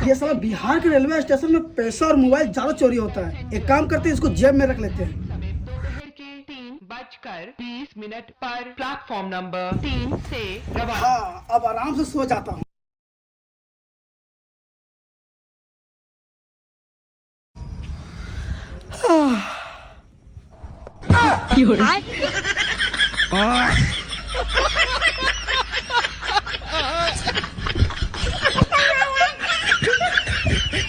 ये साला बिहार के रेलवे स्टेशन में पैसा और मोबाइल ज्यादा चोरी होता है। एक काम करते हैं, इसको जेब में रख लेते हैं। दोपहर के 3:20 पर प्लेटफॉर्म नंबर 3 से रवाना। हाँ, अब आराम से सो जाता हूँ।